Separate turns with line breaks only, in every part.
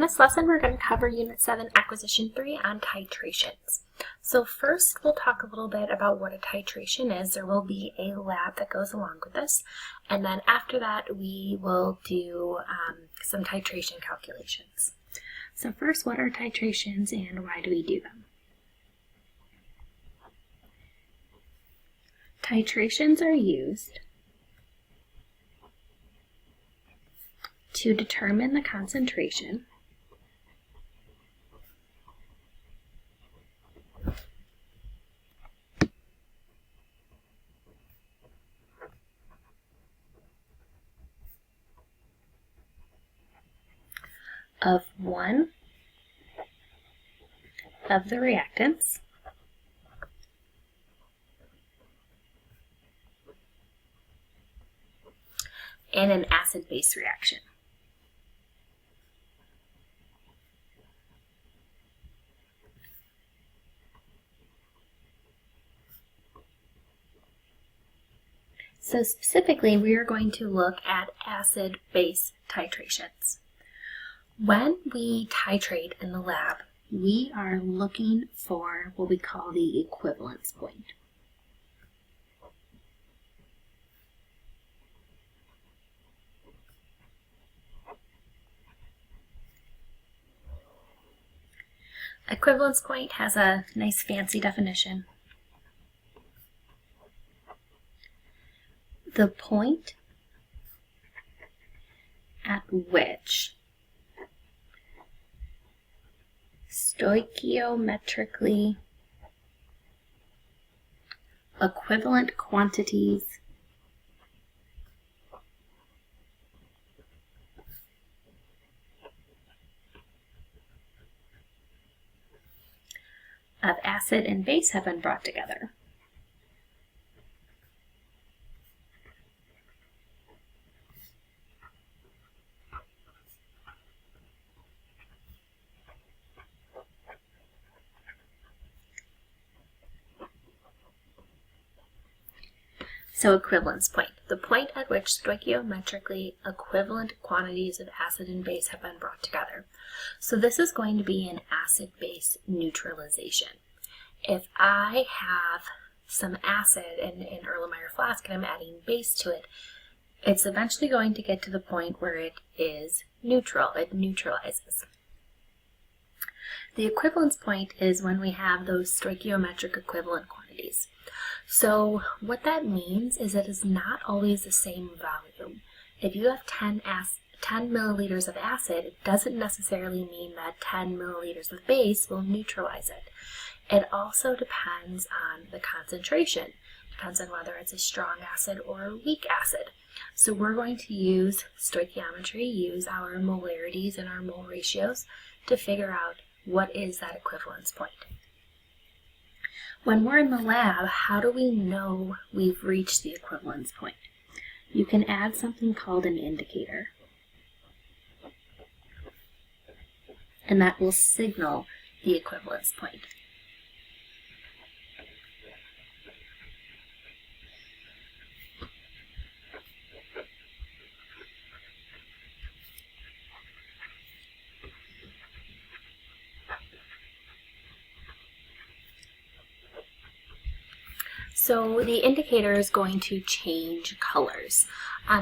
this lesson, we're going to cover Unit 7, Acquisition 3 on titrations. So first, we'll talk a little bit about what a titration is. There will be a lab that goes along with this, and then after that, we will do some titration calculations. So first, what are titrations and why do we do them? Titrations are used to determine the concentration of one of the reactants in an acid-base reaction. So specifically, we are going to look at acid-base titrations. When we titrate in the lab, we are looking for what we call the equivalence point. Equivalence point has a nice fancy definition. The point at which stoichiometrically equivalent quantities of acid and base have been brought together. So equivalence point, the point at which stoichiometrically equivalent quantities of acid and base have been brought together. So this is going to be an acid-base neutralization. If I have some acid in an Erlenmeyer flask and I'm adding base to it, it's eventually going to get to the point where it is neutral, it neutralizes. The equivalence point is when we have those stoichiometric equivalent quantities. So what that means is it is not always the same volume. If you have 10 milliliters of acid, it doesn't necessarily mean that 10 milliliters of base will neutralize it. It also depends on the concentration. It depends on whether it's a strong acid or a weak acid. So we're going to use stoichiometry, use our molarities and our mole ratios to figure out what is that equivalence point. When we're in the lab, how do we know we've reached the equivalence point? You can add something called an indicator, and that will signal the equivalence point. So the indicator is going to change colors.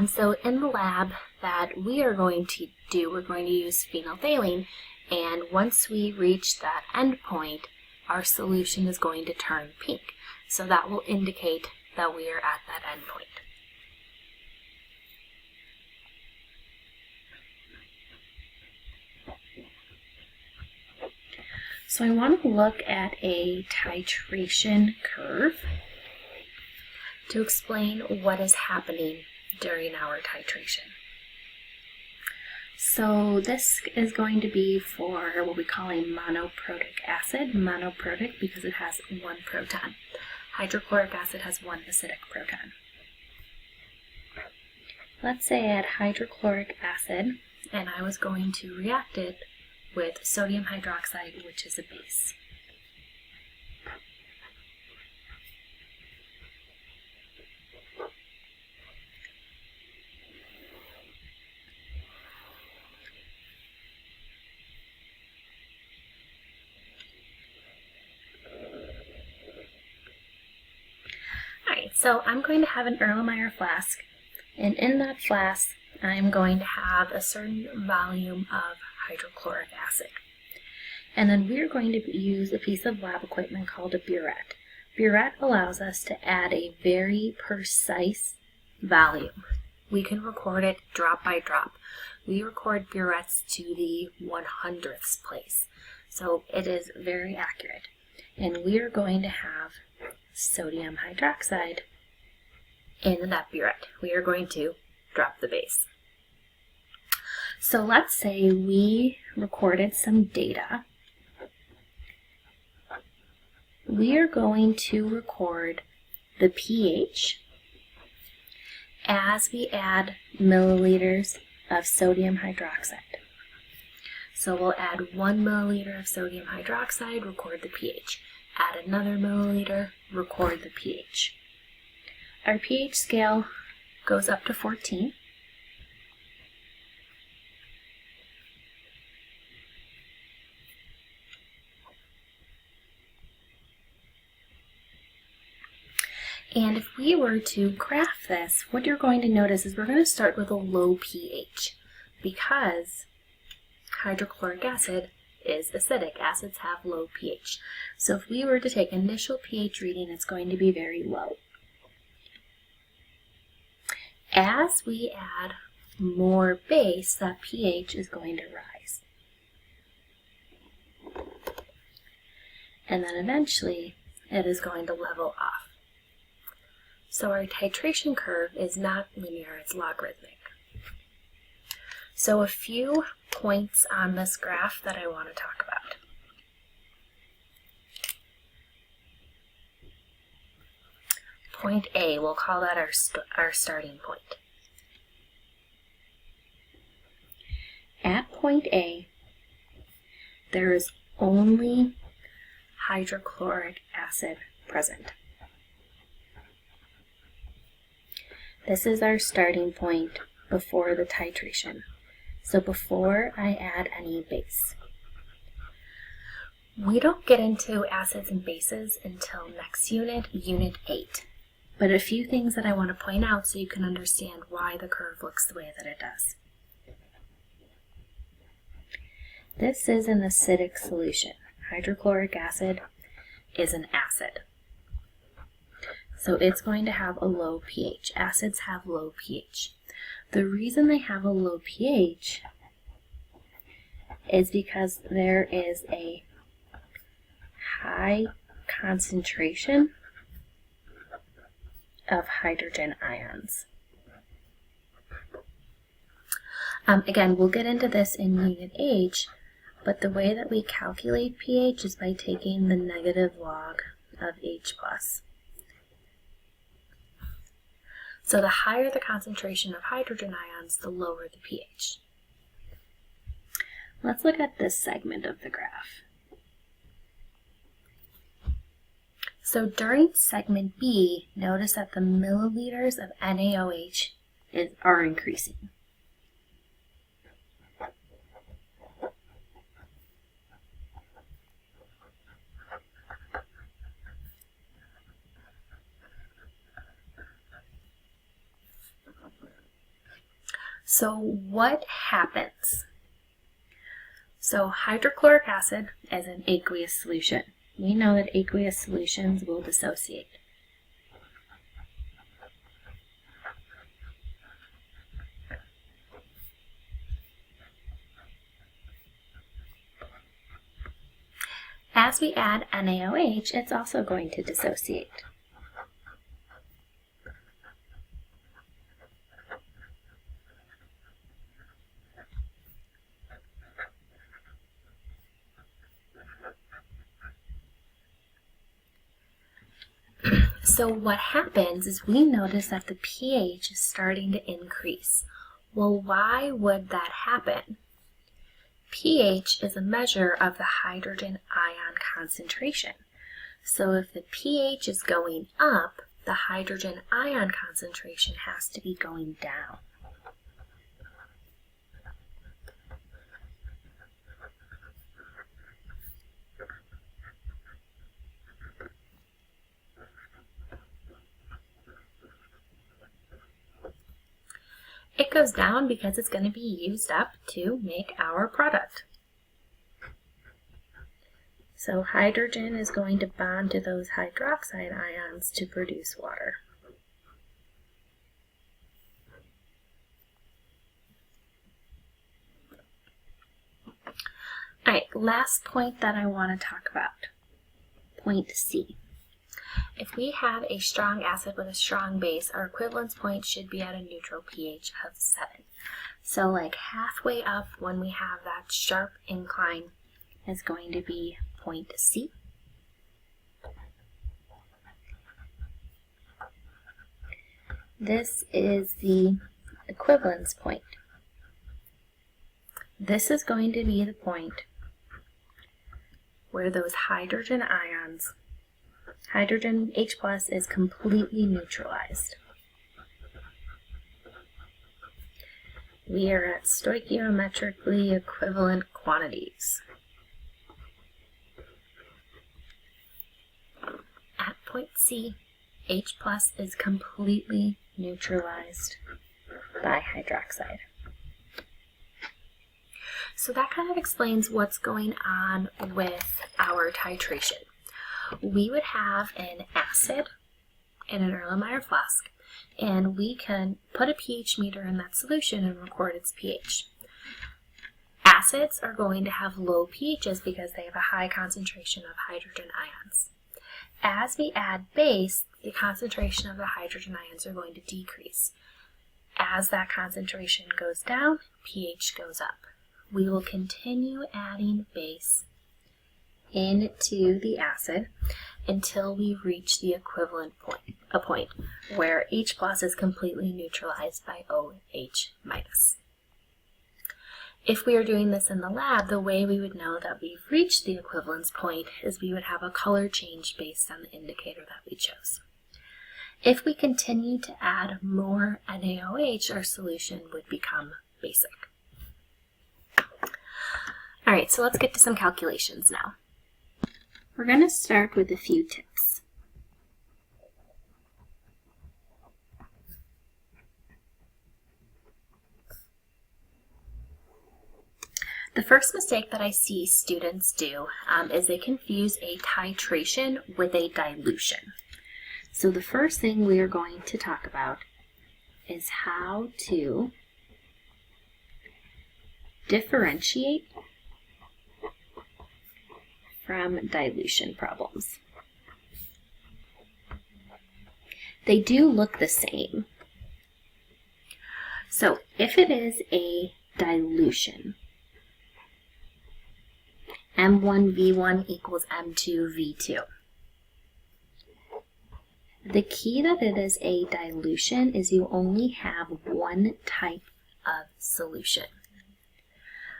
So in the lab that we are going to do, we're going to use phenolphthalein, and once we reach that end point, our solution is going to turn pink. So that will indicate that we are at that end point. So I want to look at a titration curve to explain what is happening during our titration. So this is going to be for what we call a monoprotic acid. Monoprotic because it has one proton. Hydrochloric acid has one acidic proton. Let's say I had hydrochloric acid and I was going to react it with sodium hydroxide, which is a base. So I'm going to have an Erlenmeyer flask, and in that flask I'm going to have a certain volume of hydrochloric acid. And then we're going to use a piece of lab equipment called a burette. Burette allows us to add a very precise volume. We can record it drop by drop. We record burettes to the 100ths place. So it is very accurate. And we are going to have sodium hydroxide in that burette. We are going to drop the base. So let's say we recorded some data. We are going to record the pH as we add milliliters of sodium hydroxide. So we'll add 1 milliliter of sodium hydroxide, record the pH. Add another milliliter, record the pH. Our pH scale goes up to 14. And if we were to graph this, what you're going to notice is we're going to start with a low pH because hydrochloric acid is acidic. Acids have low pH. So if we were to take initial pH reading, it's going to be very low. As we add more base, that pH is going to rise. And then eventually it is going to level off. So our titration curve is not linear, it's logarithmic. So a few points on this graph that I want to talk about. Point A, we'll call that our starting point. At point A, there is only hydrochloric acid present. This is our starting point before the titration. So before I add any base. We don't get into acids and bases until next unit, Unit 8. But a few things that I want to point out so you can understand why the curve looks the way that it does. This is an acidic solution. Hydrochloric acid is an acid. So it's going to have a low pH. Acids have low pH. The reason they have a low pH is because there is a high concentration of hydrogen ions. Again, we'll get into this in Unit H, but the way that we calculate pH is by taking the negative log of H+. So the higher the concentration of hydrogen ions, the lower the pH. Let's look at this segment of the graph. So during segment B, notice that the milliliters of NaOH are increasing. So what happens? So hydrochloric acid is an aqueous solution. We know that aqueous solutions will dissociate. As we add NaOH, it's also going to dissociate. So what happens is we notice that the pH is starting to increase. Well, why would that happen? pH is a measure of the hydrogen ion concentration. So if the pH is going up, the hydrogen ion concentration has to be going down. goes down because it's going to be used up to make our product. So hydrogen is going to bond to those hydroxide ions to produce water. All right, last point that I want to talk about, point C. If we have a strong acid with a strong base, our equivalence point should be at a neutral pH of 7. So like halfway up when we have that sharp incline is going to be point C. This is the equivalence point. This is going to be the point where those hydrogen ions, hydrogen H plus, is completely neutralized. We are at stoichiometrically equivalent quantities. At point C, H plus is completely neutralized by hydroxide. So that kind of explains what's going on with our titration. We would have an acid in an Erlenmeyer flask, and we can put a pH meter in that solution and record its pH. Acids are going to have low pHs because they have a high concentration of hydrogen ions. As we add base, the concentration of the hydrogen ions are going to decrease. As that concentration goes down, pH goes up. We will continue adding base into the acid until we reach the equivalent point, a point where H plus is completely neutralized by OH minus. If we are doing this in the lab, the way we would know that we've reached the equivalence point is we would have a color change based on the indicator that we chose. If we continue to add more NaOH, our solution would become basic. All right, so let's get to some calculations now. We're going to start with a few tips. The first mistake that I see students do is they confuse a titration with a dilution. So the first thing we are going to talk about is how to differentiate from dilution problems. They do look the same. So if it is a dilution, M1V1 equals M2V2. The key that it is a dilution is you only have one type of solution.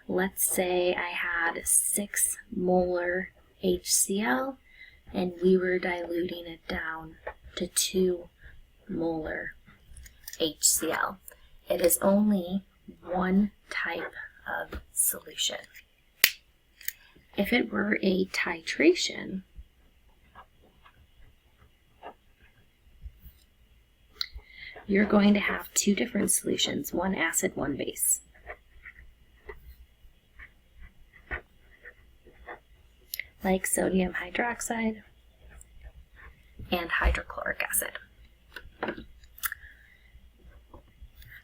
Let's say I had 6 molar HCl and we were diluting it down to 2 molar HCl. It is only one type of solution. If it were a titration, you're going to have 2 different solutions, one acid, one base. Like sodium hydroxide and hydrochloric acid.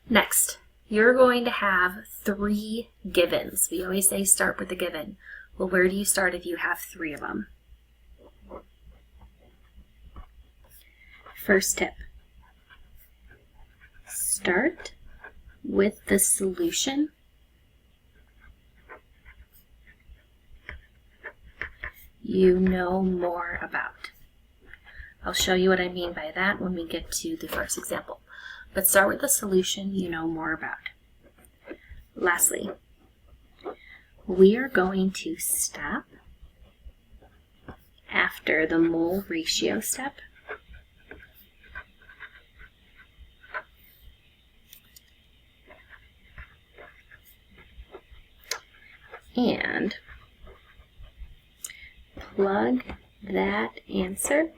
Next, you're going to have 3 givens. We always say start with a given. Well, where do you start if you have 3 of them? First tip. Start with the solution you know more about. I'll show you what I mean by that when we get to the first example. But start with the solution you know more about. Lastly, we are going to stop after the mole ratio step and plug that answer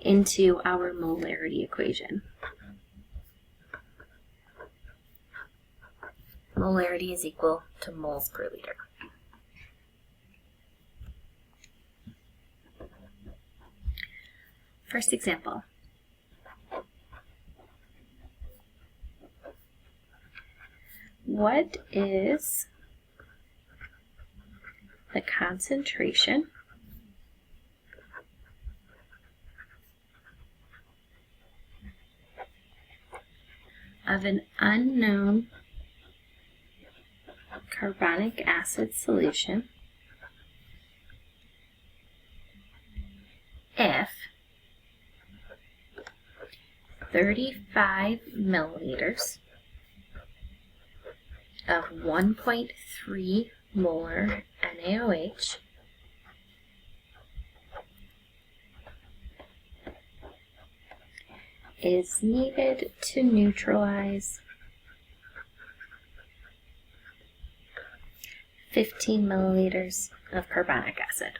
into our molarity equation. molarity is equal to moles per liter. First example. What is the concentration of an unknown carbonic acid solution if 35 milliliters of 1.3 molar NaOH is needed to neutralize 15 milliliters of carbonic acid.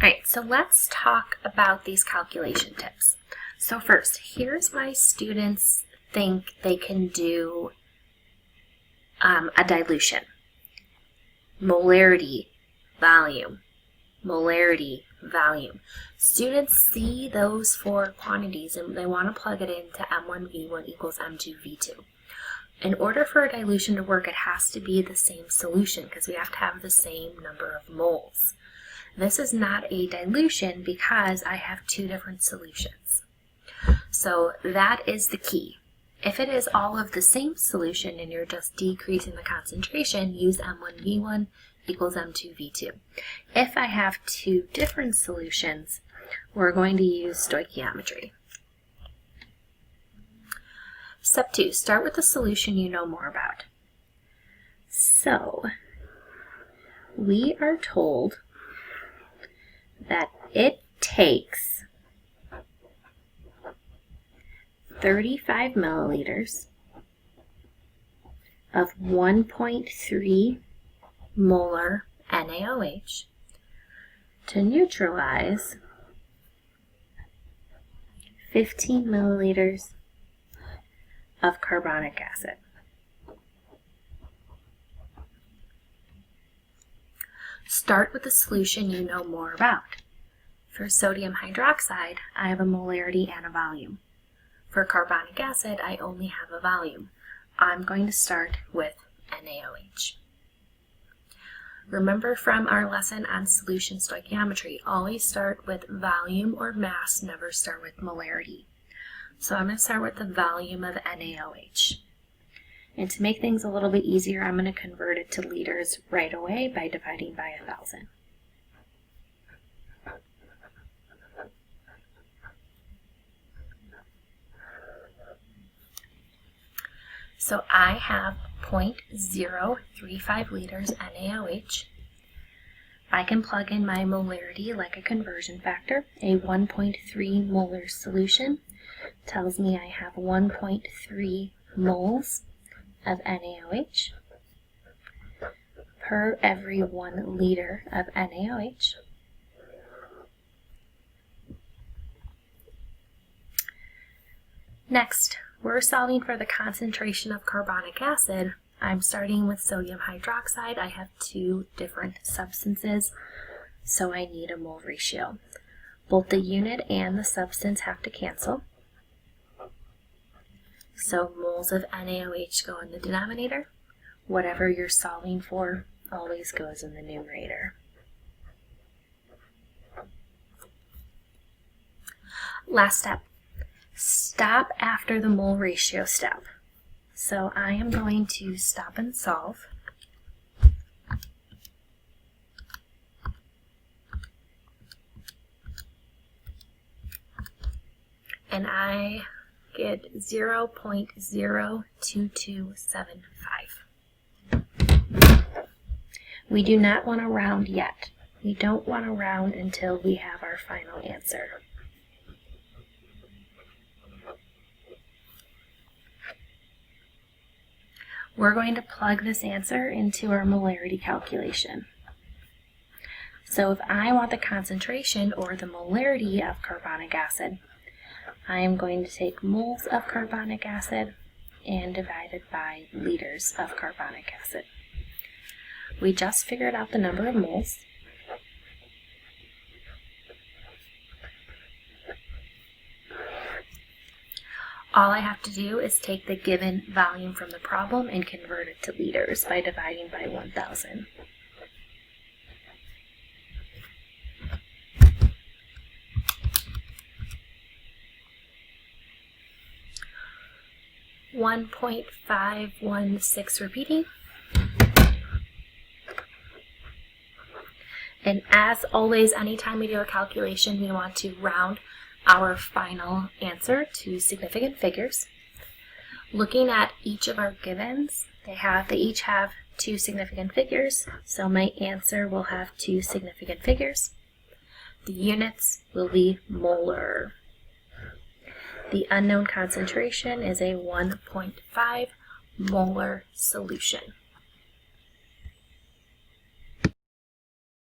Alright, so let's talk about these calculation tips. So first, here's why students think they can do a dilution. Molarity, volume. Molarity, volume. Students see those four quantities and they want to plug it into M1V1 equals M2V2. In order for a dilution to work, it has to be the same solution because we have to have the same number of moles. This is not a dilution because I have two different solutions. So that is the key. If it is all of the same solution and you're just decreasing the concentration, use M1V1 equals M2V2. If I have two different solutions, we're going to use stoichiometry. Step 2, start with the solution you know more about. So, we are told that it takes 35 milliliters of 1.3 molar NaOH to neutralize 15 milliliters of carbonic acid. Start with the solution you know more about. For sodium hydroxide, I have a molarity and a volume. For carbonic acid, I only have a volume. I'm going to start with NaOH. Remember from our lesson on solution stoichiometry, always start with volume or mass, never start with molarity. So I'm going to start with the volume of NaOH. And to make things a little bit easier, I'm going to convert it to liters right away by dividing by 1,000. So I have 0.035 liters NaOH. I can plug in my molarity like a conversion factor. A 1.3 molar solution tells me I have 1.3 moles of NaOH per every 1 liter of NaOH. Next, we're solving for the concentration of carbonic acid. I'm starting with sodium hydroxide. I have two different substances, so I need a mole ratio. Both the unit and the substance have to cancel. So moles of NaOH go in the denominator. Whatever you're solving for always goes in the numerator. Last step. Stop after the mole ratio step. So I am going to stop and solve. And I get 0.02275. We do not want to round yet. We don't want to round until we have our final answer. We're going to plug this answer into our molarity calculation. So if I want the concentration or the molarity of carbonic acid, I am going to take moles of carbonic acid and divide it by liters of carbonic acid. We just figured out the number of moles. All I have to do is take the given volume from the problem and convert it to liters by dividing by 1,000. .516 repeating. And as always, anytime we do a calculation, we want to round our final answer to significant figures. Looking at each of our givens, they each have 2 significant figures, so my answer will have 2 significant figures. The units will be molar. The unknown concentration is a 1.5 molar solution.